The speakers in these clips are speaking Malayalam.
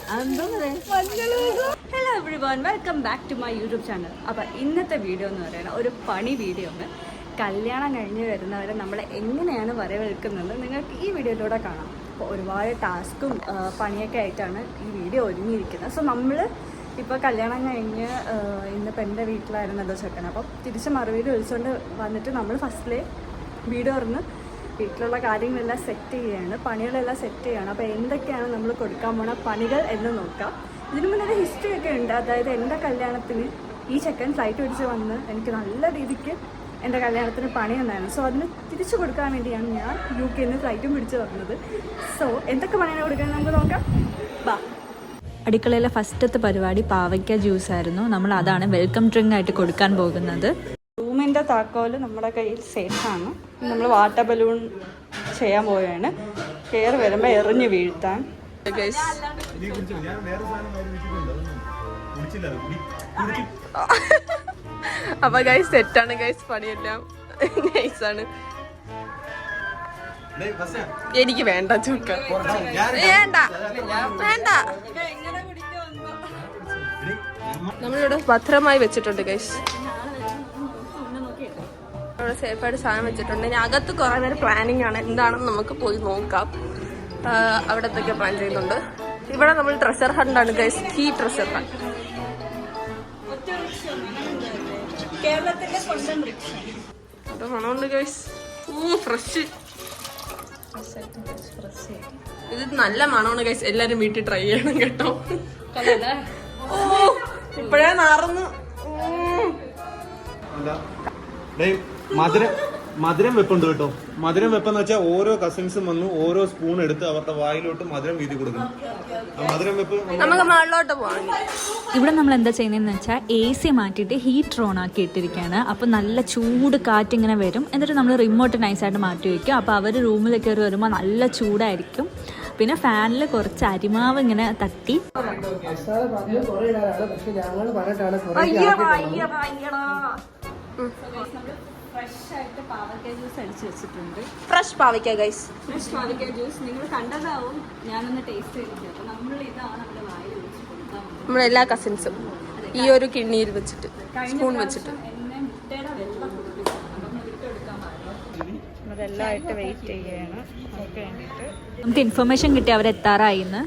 Hello everyone, welcome back to my YouTube channel. അപ്പോൾ ഇന്നത്തെ വീഡിയോ എന്ന് പറയുന്നത് ഒരു പണി വീഡിയോ ആണ്. കല്യാണം കഴിഞ്ഞ് വരുന്നവരെ നമ്മൾ എങ്ങനെയാണ് വരവേൽക്കുന്നത് നിങ്ങൾക്ക് ഈ വീഡിയോയിലൂടെ കാണാം. അപ്പോൾ ഒരുപാട് ടാസ്കും പണിയൊക്കെ ആയിട്ടാണ് ഈ വീഡിയോ ഒരുങ്ങിയിരിക്കുന്നത്. സോ നമ്മൾ ഇപ്പോൾ കല്യാണം കഴിഞ്ഞ് ഇന്നിപ്പോൾ എൻ്റെ വീട്ടിലായിരുന്നല്ലോ ചെക്കൻ. അപ്പം തിരിച്ച് മറുപടി വിളിച്ചുകൊണ്ട് വന്നിട്ട് നമ്മൾ ഫസ്റ്റിലെ വീഡിയോ തുറന്ന് വീട്ടിലുള്ള കാര്യങ്ങളെല്ലാം സെറ്റ് ചെയ്യുകയാണ്, പണികളെല്ലാം സെറ്റ് ചെയ്യുകയാണ്. അപ്പോൾ എന്തൊക്കെയാണ് നമ്മൾ കൊടുക്കാൻ പോണ പണികൾ എന്ന് നോക്കാം. ഇതിനു മുന്നേ ഒരു ഹിസ്റ്ററി ഒക്കെ ഉണ്ട്. അതായത് എൻ്റെ കല്യാണത്തിന് ഈ ചെക്കൻ ഫ്ലൈറ്റ് പിടിച്ച് വന്ന് എനിക്ക് നല്ല രീതിക്ക് എൻ്റെ കല്യാണത്തിന് പണി തന്നായിരുന്നു. സോ അതിന് തിരിച്ചു കൊടുക്കാൻ വേണ്ടിയാണ് ഞാൻ UK നിന്ന് ഫ്ലൈറ്റും പിടിച്ച് വന്നത്. സോ എന്തൊക്കെ പണിയാണ് കൊടുക്കാൻ നമുക്ക് നോക്കാം. ബാ. അടുക്കളയിലെ ഫസ്റ്റത്തെ പരിപാടി പാവയ്ക്ക ജ്യൂസ് ആയിരുന്നു. നമ്മൾ അതാണ് വെൽക്കം ഡ്രിങ്ക് ആയിട്ട് കൊടുക്കാൻ പോകുന്നത്. റൂമിൻ്റെ താക്കോല് നമ്മുടെ കയ്യിൽ സേഫാണ്. നമ്മൾ വാട്ടർ ബലൂൺ ചെയ്യാൻ പോവുകയാണ്. കയറി വരുമ്പോൾ എറിഞ്ഞ് വീഴ്ത്താൻ. അപ്പൊ ഗൈസ് സെറ്റാണ് ഗൈസ്, പണിയെല്ലാം നൈസാണ്. എനിക്ക് വേണ്ട ചുക്ക, വേണ്ട വേണ്ട. നമ്മളിവിടെ ഭദ്രമായി വെച്ചിട്ടുണ്ട് ഗൈസ്, അവിടെ സേഫായിട്ട് സാധനം വെച്ചിട്ടുണ്ട്. ഇനി അകത്ത് കുറെ നേരം പ്ലാനിങ് ആണ്, എന്താണെന്ന് നമുക്ക് പോയി നോക്കാം. അവിടെ എന്തൊക്കെ പ്ലാൻ ചെയ്യുന്നുണ്ട്. ഇവിടെ നമ്മൾ ട്രഷർ ഹണ്ടാണ് ഗൈസ്, ഈ ട്രഷർ ഹണ്ട്. മണമുണ്ട് ഗൈസ്, ഫ്രഷ്. ഇത് നല്ല മണമാണ് ഗൈസ്, എല്ലാരും വീട്ടിൽ ട്രൈ ചെയ്യണം കേട്ടോ. ഓ ഇപ്പഴേ നാറുന്നു. മധുരം വെപ്പുണ്ട് കേട്ടോ. മധുരം വെപ്പെന്ന് വെച്ചാൽ ഓരോ കസിൻസും വന്ന് ഓരോ സ്പൂൺ എടുത്ത് അവരുടെ വായിലോട്ട് മധുരം വീതി കൊടുക്കണം. മധുരം വെപ്പ് നമുക്ക് മുകളിലോട്ട് പോകാം. ഇവിടെ നമ്മൾ എന്താ ചെയ്യുന്നതെന്ന് വെച്ചാൽ AC മാറ്റിയിട്ട് ഹീറ്റർ ഓൺ ആക്കി ഇട്ടിരിക്കുകയാണ്. അപ്പോൾ നല്ല ചൂട് കാറ്റിങ്ങനെ വരും. എന്നിട്ട് നമ്മൾ റിമോട്ട് നൈസായിട്ട് മാറ്റി വയ്ക്കും. അപ്പോൾ അവർ റൂമിൽ കയറി വരുമ്പോൾ നല്ല ചൂടായിരിക്കും. പിന്നെ ഫാനിൽ കുറച്ച് അരിമാവ് ഇങ്ങനെ തട്ടി. ഫ്രഷ് ആയിട്ട് പാവയ്ക്ക ജ്യൂസ് അടിച്ച് വെച്ചിട്ടുണ്ട്. ഫ്രഷ് പാവയ്ക്ക ഗൈസ്, ഫ്രഷ് പാവയ്ക്ക ജ്യൂസ് നിങ്ങൾ കണ്ടതാവും. ഞാനൊന്ന് ടേസ്റ്റ് ചെയ്തിട്ട് അപ്പോൾ നമ്മൾ ഇതാണ് നമ്മുടെ വായിൽ വെച്ച് കൊടുക്കാൻ നമ്മളെല്ലാ കസിൻസും ഈ ഒരു കിണ്ണിയിൽ വെച്ചിട്ട് സ്പൂൺ വെച്ചിട്ട് എന്നെ മുട്ടയുടെ വെള്ളം കുടിപ്പിച്ചു. അപ്പം വിട്ടെടുക്കാൻ പാടില്ല. അതെല്ലാം ആയിട്ട് വെയിറ്റ് ചെയ്യുകയാണ് നമുക്ക് വേണ്ടിയിട്ട്. നമുക്ക് ഇൻഫർമേഷൻ കിട്ടി അവരെത്താറായിന്ന്.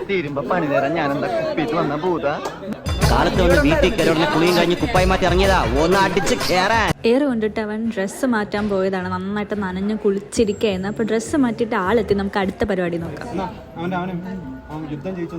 തീരുമ്പോ പണി തരാൻ ഞാനെന്താ കുപ്പിട്ട് വന്ന പൂത കാലത്ത് വന്ന് വീട്ടിൽ കയറി കുളിയും കഴിഞ്ഞ് കുപ്പായി മാറ്റി ഇറങ്ങിയതാ, ഒന്ന് അടിച്ച് കയറാൻ. എയർ കൊണ്ടിട്ട് അവൻ ഡ്രസ്സ് മാറ്റാൻ പോയതാണ്. നന്നായിട്ട് നനഞ്ഞ് കുളിച്ചിരിക്കുകയായിരുന്നു. അപ്പോൾ ഡ്രസ്സ് മാറ്റിയിട്ട് ആളെത്തി. നമുക്ക് അടുത്ത പരിപാടി നോക്കാം. യുദ്ധം ജയിച്ചു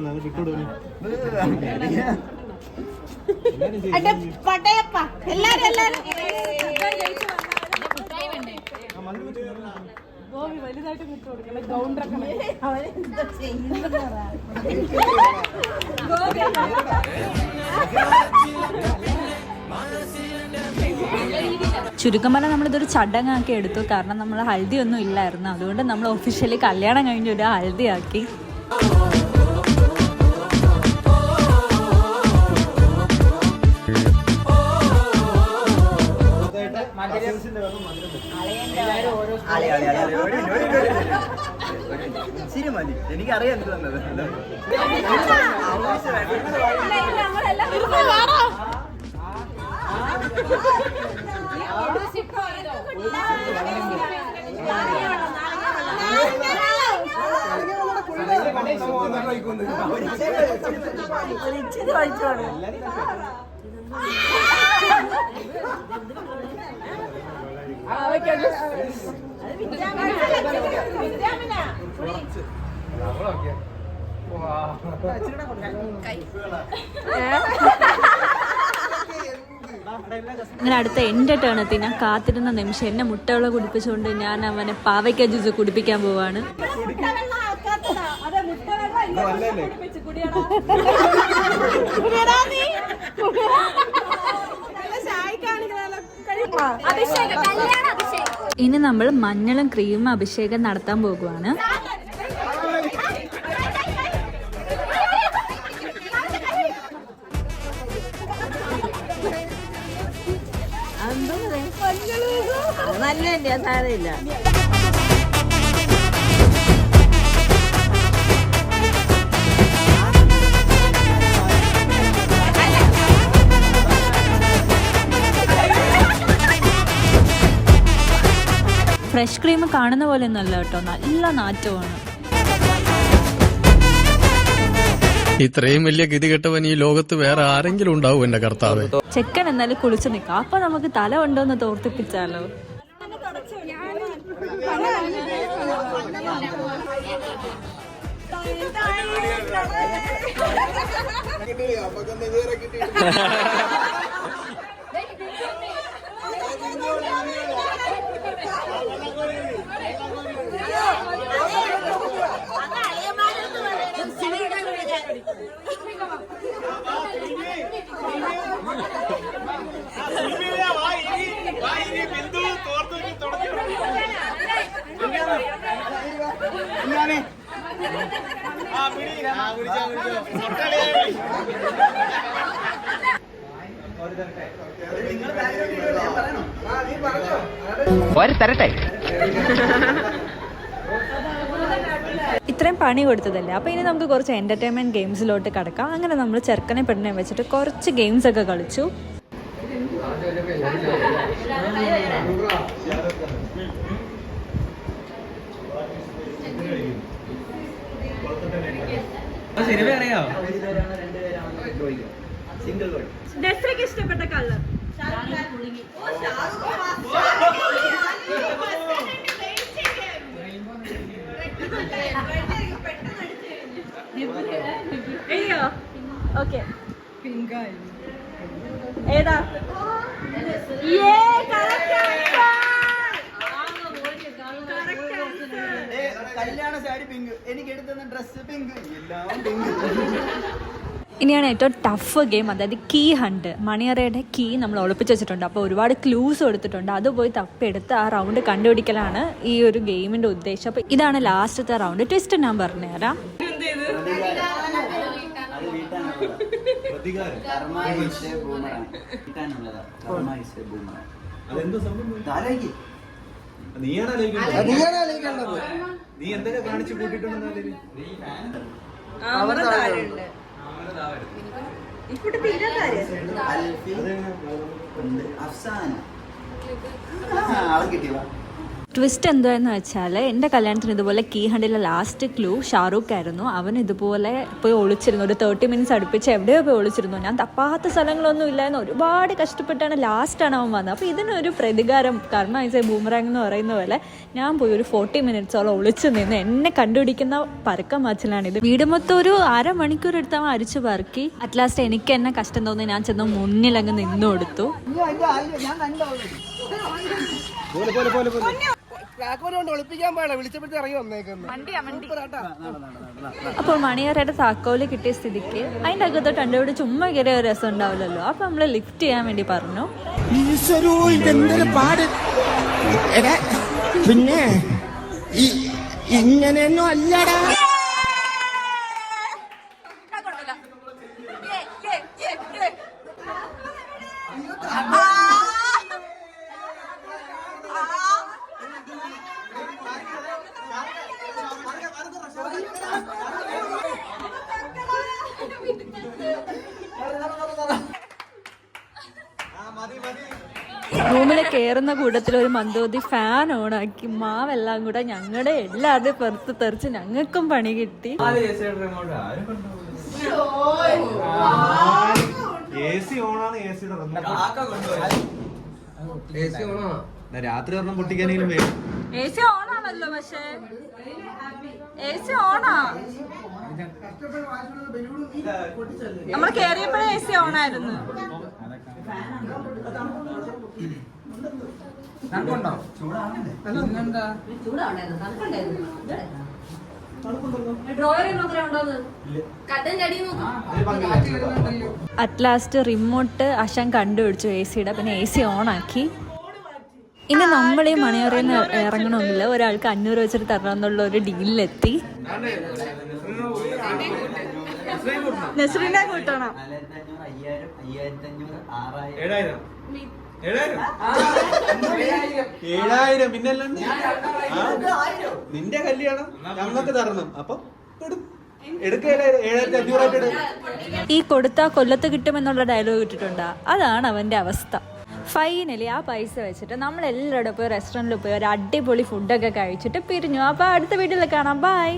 ചുരുക്കം പറഞ്ഞാൽ നമ്മളിതൊരു ചടങ്ങാക്കി എടുത്തു. കാരണം നമ്മൾ ഹൽദി ഒന്നും ഇല്ലായിരുന്നു. അതുകൊണ്ട് നമ്മൾ ഒഫീഷ്യലി കല്യാണം കഴിഞ്ഞ് ഒരു ഹൽദി ആക്കി. എനിക്കറിയാം അങ്ങനെ അടുത്ത എൻ്റെ ടേൺ എത്തി. ഞാൻ കാത്തിരുന്ന നിമിഷം എന്നെ മുട്ടവെള്ളം കുടിപ്പിച്ചുകൊണ്ട് ഞാൻ അവനെ പാവയ്ക്ക ജ്യൂസ് കുടിപ്പിക്കാൻ പോവാണ്. ഇനി നമ്മൾ മഞ്ഞളും ക്രീമും അഭിഷേകം നടത്താൻ പോകുവാണ്. നല്ല സാരമില്ല. ഫ്രഷ് ക്രീം കാണുന്ന പോലെ ഒന്നല്ല കേട്ടോ, നല്ല നാറ്റമാണ്. ഇത്രയും വലിയ ഗതികെട്ടവൻ ഈ ലോകത്ത് വേറെ ആരെങ്കിലും ഉണ്ടാവും എന്റെ കർത്താവ്. ചെക്കൻ എന്നാലും കുളിച്ചു നിൽക്കാം. അപ്പൊ നമുക്ക് തല ഉണ്ടോന്ന് തോർത്തിപ്പിച്ചാലോ? തരട്ടെ. ഇത്രയും പണി കൊടുത്തതല്ലേ, അപ്പൊ ഇനി നമുക്ക് കുറച്ച് എന്റർടൈൻമെന്റ് ഗെയിംസിലോട്ട് കടക്കാം. അങ്ങനെ നമ്മൾ ചെറുക്കനെ പെണ്ണിനെ വെച്ചിട്ട് കുറച്ച് ഗെയിംസ് ഒക്കെ കളിച്ചു. നസ്രിക്ക് ഇഷ്ടപ്പെട്ട കളർ അയ്യോ ഓക്കെ ഏതാ? കല്യാണ സാരി പിങ്ക്, എനിക്ക് എടുത്തുന്ന ഡ്രസ് പിങ്ക്, എല്ലാം പിങ്ക്. ഇനിയാണ് ഏറ്റവും ടഫ് ഗെയിം, അതായത് കീ ഹണ്ട്. മണിയറയുടെ കീ നമ്മൾ ഒളിപ്പിച്ച് വെച്ചിട്ടുണ്ട്. അപ്പോൾ ഒരുപാട് ക്ലൂസ് കൊടുത്തിട്ടുണ്ട്. അത് പോയി തപ്പിയെടുത്ത് ആ റൗണ്ട് കണ്ടുപിടിക്കലാണ് ഈ ഒരു ഗെയിമിന്റെ ഉദ്ദേശം. അപ്പോൾ ഇതാണ് ലാസ്റ്റത്തെ റൗണ്ട്. ട്വിസ്റ്റ് ഞാൻ പറഞ്ഞുതരാം. നീ എന്തൊക്കെ കാണിച്ചു കൂട്ടിട്ടുണ്ടെന്ന് ട്വിസ്റ്റ് എന്താന്ന് വെച്ചാൽ എൻ്റെ കല്യാണത്തിന് ഇതുപോലെ കീ ഹണ്ടിലെ ലാസ്റ്റ് ക്ലൂ ഷാറൂഖ് ആയിരുന്നു. അവൻ ഇതുപോലെ പോയി ഒളിച്ചിരുന്നു. ഒരു 30 മിനിറ്റ്സ് അടുപ്പിച്ച് എവിടെയോ പോയി ഒളിച്ചിരുന്നു. ഞാൻ തപ്പാത്ത സ്ഥലങ്ങളൊന്നും ഇല്ലായിരുന്നു. ഒരുപാട് കഷ്ടപ്പെട്ടാണ് ലാസ്റ്റാണ് അവൻ വന്നത്. അപ്പോൾ ഇതിനൊരു പ്രതികാരം, കാരണം ഐസേ ബൂമറാങ് എന്ന് പറയുന്ന പോലെ ഞാൻ പോയി ഒരു 40 മിനിറ്റ്സോളം ഒളിച്ചു നിന്ന് എന്നെ കണ്ടുപിടിക്കുന്ന പരക്കം മാച്ചിലാണിത്. വീട് മൊത്തം ഒരു അരമണിക്കൂർ എടുത്ത് അവൻ അരിച്ചു പറക്കി. അറ്റ് ലാസ്റ്റ് എനിക്ക് എന്നെ കഷ്ടം തോന്നി ഞാൻ ചെന്ന് മുന്നിലങ്ങ് നിന്നു കൊടുത്തു. അപ്പോൾ മണിയറയുടെ താക്കോല് കിട്ടിയ സ്ഥിതിക്ക് അതിൻ്റെ അകത്തോട്ട് എൻ്റെ ഇവിടെ ചുമ്മാ കയറിയ ഒരു രസം ഉണ്ടാവില്ലല്ലോ. അപ്പൊ നമ്മള് ലിഫ്റ്റ് ചെയ്യാൻ വേണ്ടി പറഞ്ഞു. പിന്നെ ഇങ്ങനെയൊന്നും അല്ലടാ. റൂമിൽ കയറുന്ന കൂട്ടത്തിൽ ഒരു മന്ദോതി ഫാൻ ഓണാക്കി. മാവെല്ലാം കൂടെ ഞങ്ങളുടെ എല്ലാവരുടെയും പുറത്ത് തെറിച്ച് ഞങ്ങൾക്കും പണി കിട്ടി. രാത്രി ഒരെണ്ണം പൊട്ടിക്കാനെങ്കിലും AC ഓണാണല്ലോ. പക്ഷേ AC ഓണാ. നമ്മൾ കേറിയപ്പോഴേ AC ഓണായിരുന്നു. അറ്റ് ലാസ്റ്റ് റിമോട്ട് അശാൻ കണ്ടുപിടിച്ചു AC യുടെ. പിന്നെ AC ഓണാക്കി. ഇനി നമ്മൾ ഈ മണിയറയിൽ നിന്ന് ഇറങ്ങണമെന്നില്ല, ഒരാൾക്ക് 500 വെച്ചിട്ട് തരണം എന്നുള്ള ഒരു ഡീലിലെത്തി. നസ്രീനെ കൂട്ടണം. 7,000 പിന്നല്ലാണ്ട് നിന്റെ കല്യാണം ഞങ്ങൾക്ക് തരണം. അപ്പൊ ഈ കൊടുത്താ കൊല്ലത്ത് കിട്ടുമെന്നുള്ള ഡയലോഗ് ഇട്ടിട്ടുണ്ടാ, അതാണ് അവന്റെ അവസ്ഥ. ഫൈനലി ആ പൈസ വെച്ചിട്ട് നമ്മൾ എല്ലാവരും പോയി റെസ്റ്റോറൻറ്റിൽ പോയി ഒരു അടിപൊളി ഫുഡൊക്കെ കഴിച്ചിട്ട് പിരിഞ്ഞു. അപ്പോൾ അടുത്ത വീഡിയോയിൽ കാണാം. ബൈ.